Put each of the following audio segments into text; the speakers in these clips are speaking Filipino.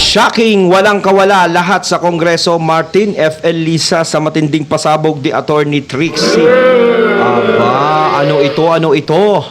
Shocking, walang kawala lahat sa Kongreso. Martin F. L. Lisa sa matinding pasabog di Attorney Trixie. Aba, ano ito, ano ito?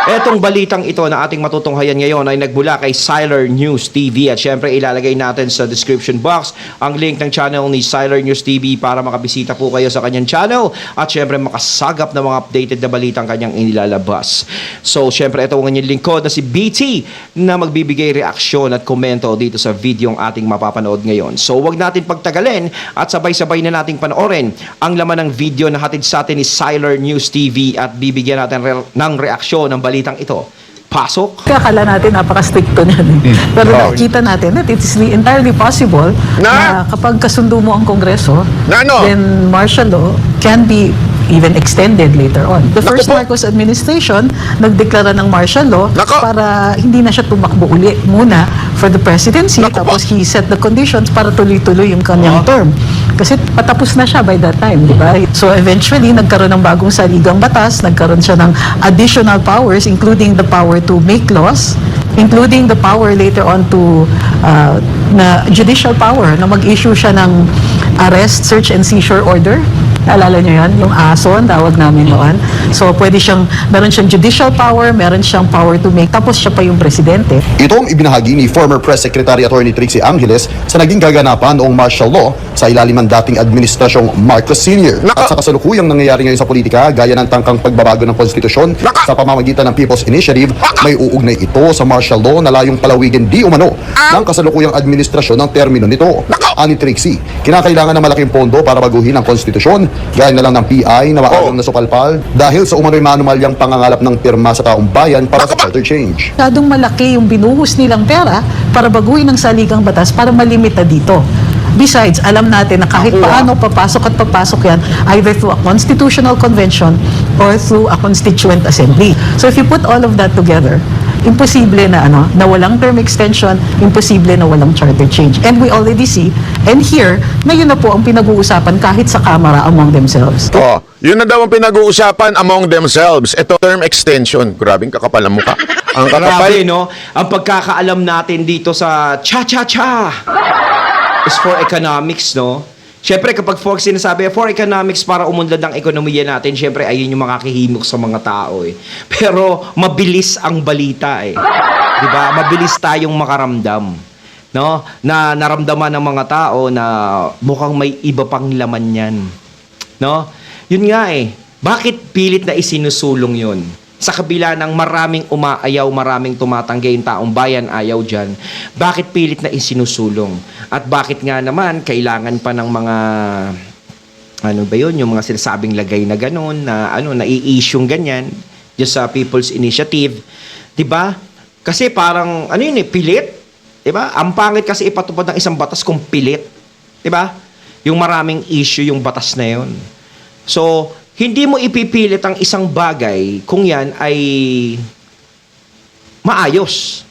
Etong balitang ito na ating matutunghayan ngayon ay nagbula kay Siler News TV at syempre ilalagay natin sa description box ang link ng channel ni Siler News TV para makabisita po kayo sa kanyang channel at syempre makasagap na mga updated na balitang kanyang inilalabas. So syempre ito ang kanyang lingkod na si BT na magbibigay reaksyon at komento dito sa video ang ating mapapanood ngayon. So wag natin pagtagalin at sabay-sabay na nating panoorin ang laman ng video na hatid sa atin ni Siler News TV at bibigyan natin ng reaksyon ng balitang ito. Pasok. Akala natin napaka-stricto niyan. Pero nakikita natin that it is entirely possible na kapag kasundo mo ang Kongreso, then martial law can be even extended later on. The first Marcos administration, nagdeklara ng martial law para hindi na siya tumakbo uli muna for the presidency. Tapos he set the conditions para tuloy-tuloy yung kanyang term. Kasi patapos na siya by that time, di ba? So eventually, nagkaroon ng bagong saligang batas, nagkaroon siya ng additional powers, including the power to make laws, including the power later on to na judicial power na mag-issue siya ng arrest, search and seizure order. Alala niyo yan? Yung ASO, ang tawag namin noon. So, meron siyang judicial power, meron siyang power to make, tapos siya pa yung presidente. Ito ang ibinahagi ni former Press Secretary Attorney Trixie Angeles sa naging kaganapan noong martial law sa ilalim ng dating administrasyong Marcos Sr. At sa kasalukuyang nangyayari ngayon sa politika, gaya ng tangkang pagbabago ng konstitusyon sa pamamagitan ng People's Initiative, may uugnay ito sa martial law na layong palawigin di umano ng kasalukuyang administrasyon ng termino nito. Ani Trixie, kinakailangan ng malaking pondo para baguhin ang konstitusyon, gaya na lang ng PI na maagang nasupalpal dahil sa umano'y manumalyang pangangalap ng pirma sa taong bayan para sa charter change. Masyadong malaki yung binuhos nilang pera para baguhin ang saligang batas para malimita dito. Besides, alam natin na kahit paano papasok yan either through a constitutional convention or through a constituent assembly. So if you put all of that together, imposible na na walang term extension, imposible na walang charter change. And we already see and hear na yun na po ang pinag-uusapan kahit sa Kamara among themselves. Yun na daw ang pinag-uusapan among themselves. Ito, term extension. Grabing kakapal ang mukha. Ang kakapal. Grabe, no? Ang pagkakaalam natin dito sa cha-cha-cha is for economics, no? Siyempre, kapag sinasabi for economics para umunlad ang ekonomiya natin, siyempre, ayun yung makakahimok sa mga tao, eh. Pero, mabilis ang balita, eh. Diba? Mabilis tayong makaramdam. No? Na naramdaman ng mga tao na mukhang may iba pang laman yan. No? Yun nga, eh. Bakit pilit na isinusulong yun? Sa kabila ng maraming umaayaw, maraming tumatanggi yung taong bayan, ayaw dyan, bakit pilit na isinusulong? At bakit nga naman, kailangan pa ng mga, ano ba yun, yung mga sinasabing lagay na gano'n, na nai-issue ganyan, just sa People's Initiative, diba? Kasi parang, pilit, diba? Ang pangit kasi ipatupad ng isang batas kung pilit, diba? Yung maraming issue yung batas na yun. So, hindi mo ipipilit ang isang bagay kung yan ay maayos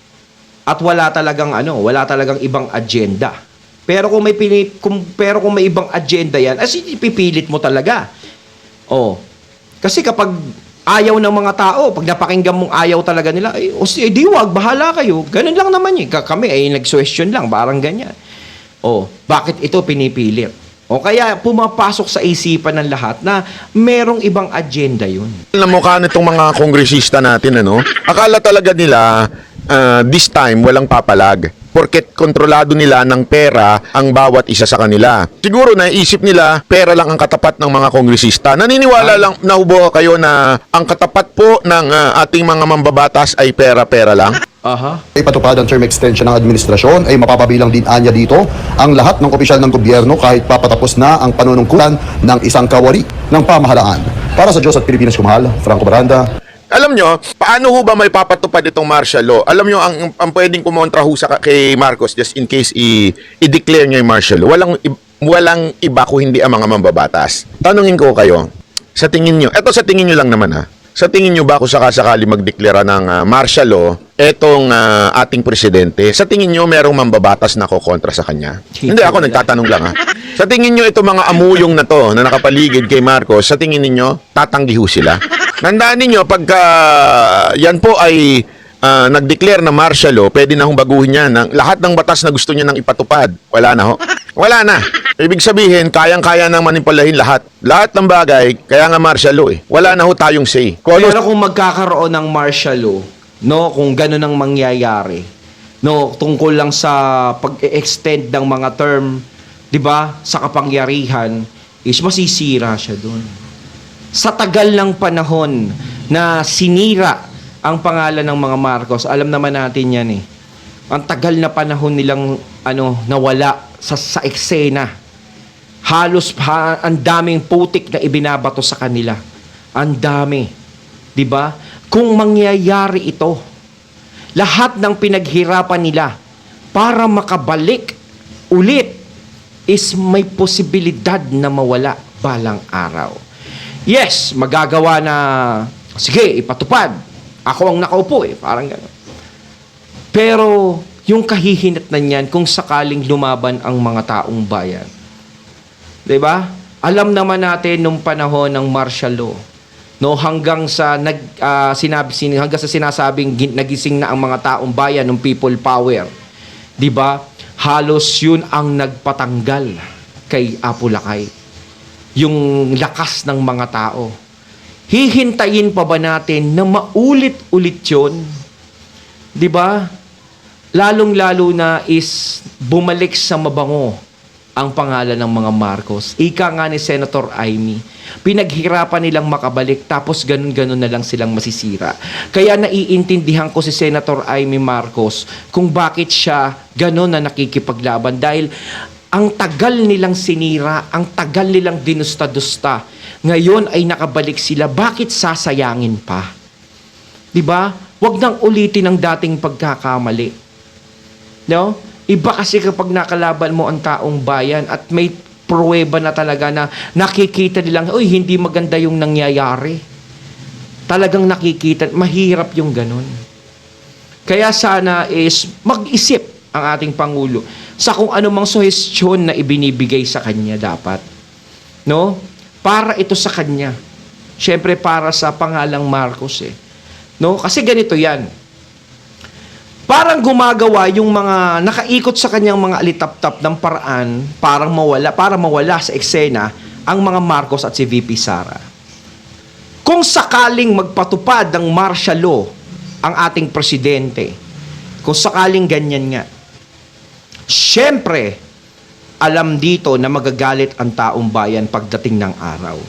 at wala talagang ibang agenda. Pero kung may ibang agenda yan, ipipilit mo talaga. Kasi kapag ayaw ng mga tao, pag napakinggan mong ayaw talaga nila, di wag, bahala kayo. Ganun lang naman yun. Kami ay nag-question lang, parang ganyan. Bakit ito pinipilit? O kaya pumapasok sa isipan ng lahat na merong ibang agenda yun. Na mukha nitong mga kongresista natin, akala talaga nila this time walang papalag. Porket kontrolado nila ng pera ang bawat isa sa kanila. Siguro naisip nila pera lang ang katapat ng mga kongresista. Naniniwala lang na ubo kayo na ang katapat po ng ating mga mambabatas ay pera-pera lang? Ipatupad ang term extension ng administrasyon ay mapapabilang din anya dito ang lahat ng opisyal ng gobyerno kahit papatapos na ang panunungkulan ng isang kawari ng pamahalaan. Para sa Diyos at Pilipinas kumahal, Franco Baranda. Alam nyo, paano ho ba may papatupad itong martial law? Alam nyo, ang pwedeng kumontra ho kay Marcos just in case i-declare niya yung martial law. Walang iba kung hindi ang mga mambabatas. Tanungin ko kayo, sa tingin nyo, eto sa tingin nyo lang naman sa tingin nyo ba kung sakasakali magdeklara ng martial law etong ating presidente, sa tingin nyo merong mambabatas na kokontra sa kanya? Hindi, ako nagtatanong lang Sa tingin nyo itong mga amuyong na to na nakapaligid kay Marcos, sa tingin ninyo tatanggi ho sila? Nandaan ninyo pagka yan po ay nag-declare na martial law, pwede na hong baguhin niya ng lahat ng batas na gusto niya nang ipatupad. Wala na ho. Wala na. Ibig sabihin, kayang-kaya nang manipulahin lahat. Lahat ng bagay, kaya nga martial law eh. Wala na ho tayong say. Kung ano- Pero kung magkakaroon ng martial law, no, kung gano'n ang mangyayari, no, tungkol lang sa pag-extend ng mga term, 'di ba, sa kapangyarihan, is masisira siya doon. Sa tagal ng panahon na sinira ang pangalan ng mga Marcos, alam naman natin 'yan eh. Ang tagal na panahon nilang nawala sa eksena. Halos ang daming putik na ibinabato sa kanila. Ang dami. 'Di ba? Kung mangyayari ito, lahat ng pinaghirapan nila para makabalik ulit is may posibilidad na mawala balang araw. Yes, magagawa na, sige, ipatupad. Ako ang nakaupo eh, parang gano'n. Pero yung kahihinatnan niyan kung sakaling lumaban ang mga taong bayan. 'Di ba? Alam naman natin nung panahon ng martial law, no, hanggang sa hanggang sa sinasabing nagising na ang mga taong bayan ng people power. 'Di ba? Halos 'yun ang nagpatanggal kay Apo Lakay. Yung lakas ng mga tao. Hihintayin pa ba natin na maulit-ulit 'yon? 'Di ba? Lalong-lalo na is bumalik sa mabango ang pangalan ng mga Marcos. Ika nga ni Senator Amy, pinaghirapan nilang makabalik tapos ganun-ganun na lang silang masisira. Kaya naiintindihan ko si Senator Amy Marcos kung bakit siya ganun na nakikipaglaban dahil ang tagal nilang sinira, ang tagal nilang dinusta-dusta. Ngayon ay nakabalik sila, bakit sasayangin pa? 'Di ba? Huwag nang ulitin ang dating pagkakamali. No? Iba kasi kapag nakalaban mo ang taong bayan at may pruweba na talaga na nakikita nilang, uy, hindi maganda yung nangyayari. Talagang nakikita, mahirap yung ganun. Kaya sana is mag-isip ang ating Pangulo sa kung anumang suhestyon na ibinibigay sa kanya dapat. No? Para ito sa kanya. Siyempre para sa pangalang Marcos eh. No? Kasi ganito yan. Parang gumagawa yung mga nakaikot sa kanyang mga alitap-tap ng paraan para mawala sa eksena ang mga Marcos at si VP Sara. Kung sakaling magpatupad ng martial law ang ating presidente, kung sakaling ganyan nga, syempre, alam dito na magagalit ang taong bayan pagdating ng araw.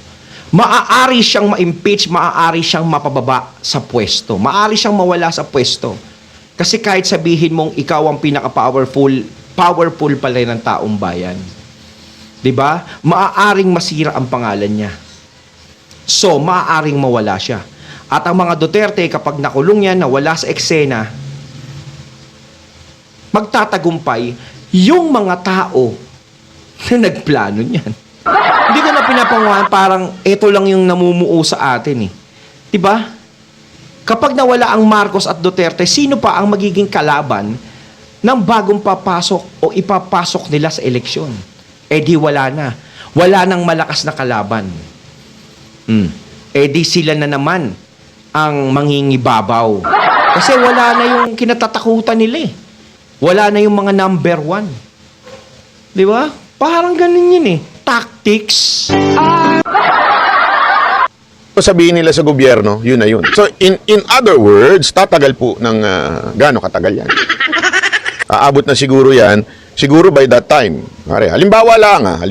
Maaari siyang ma-impeach, maaari siyang mapababa sa pwesto, maaari siyang mawala sa pwesto. Kasi kahit sabihin mong ikaw ang powerful pala ng taong bayan. 'Di ba? Maaaring masira ang pangalan niya. So, maaaring mawala siya. At ang mga Duterte, kapag nakulong yan, nawala sa eksena, magtatagumpay yung mga tao na nagplano niyan. Hindi ko na pinapanguhan, parang ito lang yung namumuo sa atin eh. 'Di ba? Kapag nawala ang Marcos at Duterte, sino pa ang magiging kalaban ng bagong papasok o ipapasok nila sa eleksyon? Eh di wala na. Wala nang malakas na kalaban. Eh di sila na naman ang mangingibabaw. Kasi wala na yung kinatatakutan nila eh. Wala na yung mga number one. Di ba? Parang ganun yun eh. Tactics. Sabihin nila sa gobyerno, yun na yun. So, in other words, tatagal po ng gaano katagal yan. Aabot na siguro yan, siguro by that time. Halimbawa lang, 6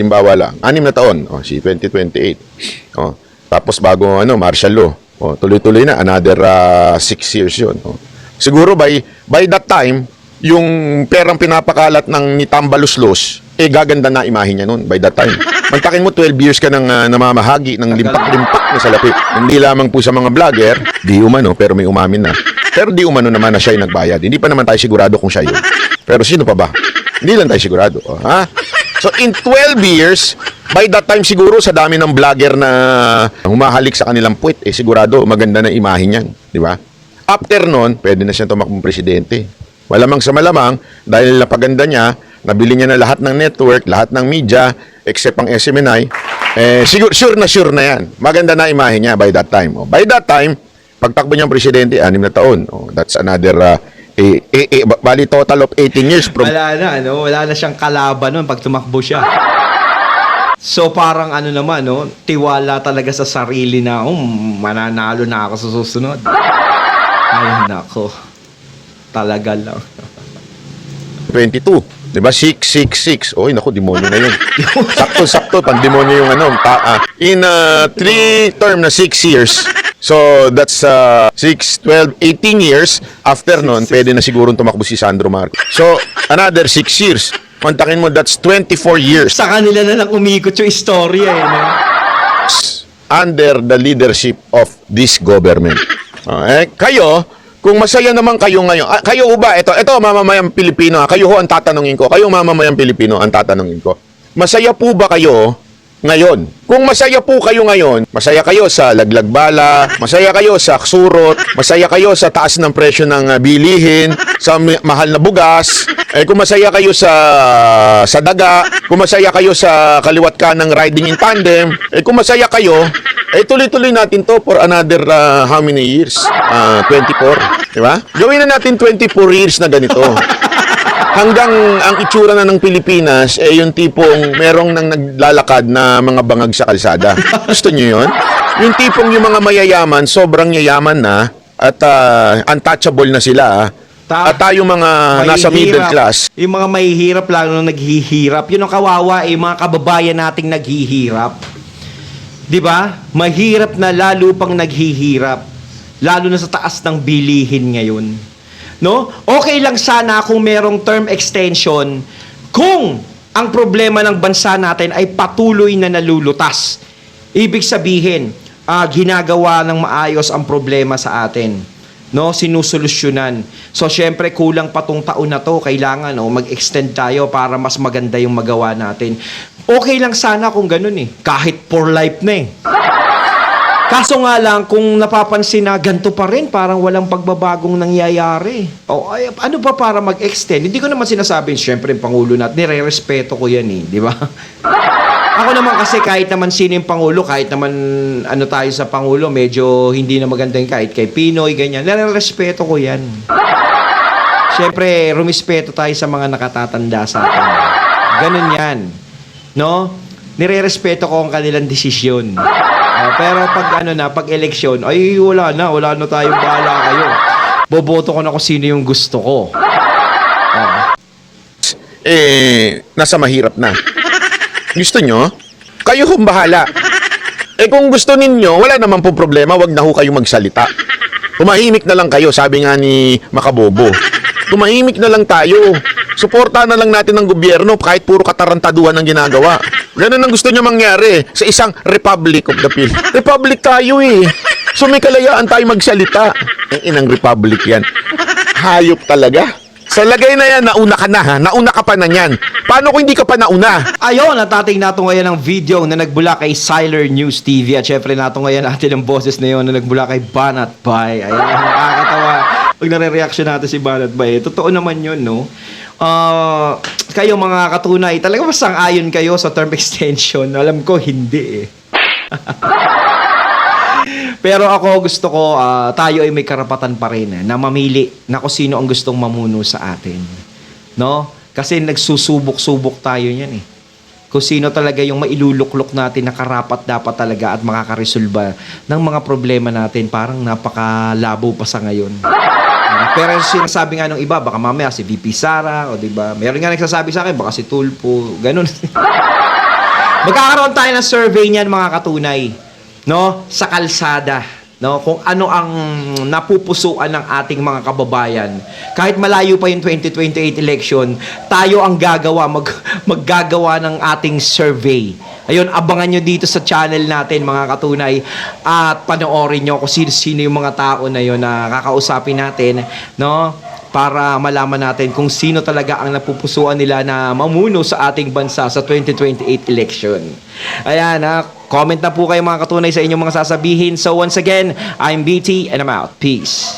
na taon, si 2028. Tapos bago martial law, tuloy-tuloy na, another 6 years yun. Siguro by that time, yung perang pinapakalat ng ni Tambaluslos, gaganda na imahe niya nun by that time. Mantakin mo, 12 years ka nang namamahagi ng limpak-limpak na salapi. Hindi lamang po sa mga vlogger, di umano, pero may umamin na. Pero di umano naman na siya yung nagbayad. Hindi pa naman tayo sigurado kung siya yun. Pero sino pa ba? Hindi lang tayo sigurado. So in 12 years, by that time siguro sa dami ng vlogger na humahalik sa kanilang puwet, sigurado maganda na imahe niyan. Di ba? After nun, pwede na siyang tumakbong presidente. Malamang sa malamang, dahil napaganda niya, nabili niya na lahat ng network, lahat ng media, except ang SMNI, sure na yan. Maganda na imahe niya by that time. By that time, Pagtakbo niyang presidente, 6 na taon. Oh, that's another, bali total of 18 years. Wala na, no? Wala na siyang kalaban nun pag tumakbo siya. So parang ano naman, no? Tiwala talaga sa sarili na, mananalo na ako sa susunod. Ay, nako. Talaga lang. 22. Diba? 666. Oy, naku, demonyo na yun. Sakto-sakto, pandemonyo yung ano. In 3 term na 6 years. So, that's 6, 12, 18 years. After nun, pwede na siguro tumakbo si Sandro Marcos. So, another 6 years. Kontakin mo, that's 24 years. Sa kanila na lang umikot yung istorya, eh, no? Under the leadership of this government. Kayo, kung masaya naman kayo ngayon, kayo ba, ito mamamayang Pilipino, kayo ho ang tatanungin ko, kayong mamamayang Pilipino ang tatanungin ko, masaya po ba kayo ngayon? Kung masaya po kayo ngayon, masaya kayo sa laglag bala, masaya kayo sa surot, masaya kayo sa taas ng presyo ng bilihin, sa mahal na bugas, kung masaya kayo sa daga, kung masaya kayo sa kaliwat ka ng riding in tandem, kung masaya kayo, tuloy-tuloy natin to for another how many years? 24, di ba? Gawin na natin 24 years na ganito. Hanggang ang itsura na ng Pilipinas yung tipong merong nang naglalakad na mga bangag sa kalsada. Gusto niyo yun? Yung tipong yung mga mayayaman, sobrang yayaman na at untouchable na sila. At tayo mga nasa middle class. Yung mga mahihirap lang nung naghihirap, yun ang kawawa, yung mga kababayan nating naghihirap. 'Di ba? Mahirap na lalo pang naghihirap. Lalo na sa taas ng bilihin ngayon. No? Okay lang sana kung merong term extension kung ang problema ng bansa natin ay patuloy na nalulutas. Ibig sabihin, ginagawa ng maayos ang problema sa atin. No, sinusolusyonan. So syempre kulang pa tong taon na to, kailangan mag-extend tayo para mas maganda yung magawa natin. Okay lang sana kung ganun kahit for life na Kaso nga lang kung napapansin na ganito pa rin, parang walang pagbabagong nangyayari. Ano pa para mag-extend? Hindi ko naman sinasabing syempre yung Pangulo natin, nire-respeto ko yan di ba? Ako naman kasi kahit naman sino yung Pangulo, kahit naman tayo sa Pangulo, medyo hindi na maganda yung kahit kay Pinoy, ganyan. Nare-respeto ko yan. Siyempre, rumispeto tayo sa mga nakatatanda sa atin. Ganun yan. No? Nire-respeto ko ang kanilang desisyon. Pero pag eleksyon, ay wala na tayong bahala kayo. Boboto ko na kung sino yung gusto ko. Nasa mahirap na. Gusto nyo? Kayo hong bahala. Kung gusto ninyo, wala naman po problema, wag na ho kayo magsalita. Tumahimik na lang kayo, sabi nga ni Makabobo. Tumahimik na lang tayo. Suportahan na lang natin ng gobyerno kahit puro katarantaduhan ang ginagawa. Ganun ang gusto nyo mangyari sa isang Republic of the Philippines. Republic tayo So may kalayaan tayo magsalita. Inang Republic yan. Hayop talaga. Sa lagay na yan, nauna ka na ha. Nauna ka pa na yan. Paano kung hindi ka pa nauna? Ayun, natating nato ngayon ang video na nagbula kay Siler News TV. At syempre nato ngayon natin ang boses na yun na nagbula kay Banat Bay. Ayan, nakakatawa. Pag nare-reaction natin si Banat Bay. Totoo naman yun, no? Kayo mga katunay, talaga ba sang-ayon kayo sa term extension? Alam ko, hindi Pero ako gusto ko, tayo ay may karapatan pa rin na mamili na kung sino ang gustong mamuno sa atin. No? Kasi nagsusubok-subok tayo yan Kung sino talaga yung mailuluklok natin na karapat dapat talaga at makakaresolba ng mga problema natin, parang napakalabo pa sa ngayon. Pero sinasabi nga nung iba, baka mamaya si VP Sara, o diba? Meron nga nagsasabi sa akin, baka si Tulpo, ganun. Magkakaroon tayo ng survey niyan, mga katunay, no? Sa kalsada, no? Kung ano ang napupusuan ng ating mga kababayan. Kahit malayo pa yung 2028 election, tayo ang maggagawa ng ating survey. Ayun, abangan nyo dito sa channel natin, mga katunay, at panoorin nyo kung sino yung mga tao na yun na kakausapin natin, no? Para malaman natin kung sino talaga ang napupusuan nila na mamuno sa ating bansa sa 2028 election. Ayan, comment na po kayo mga katunay sa inyong mga sasabihin. So once again, I'm BT and I'm out. Peace.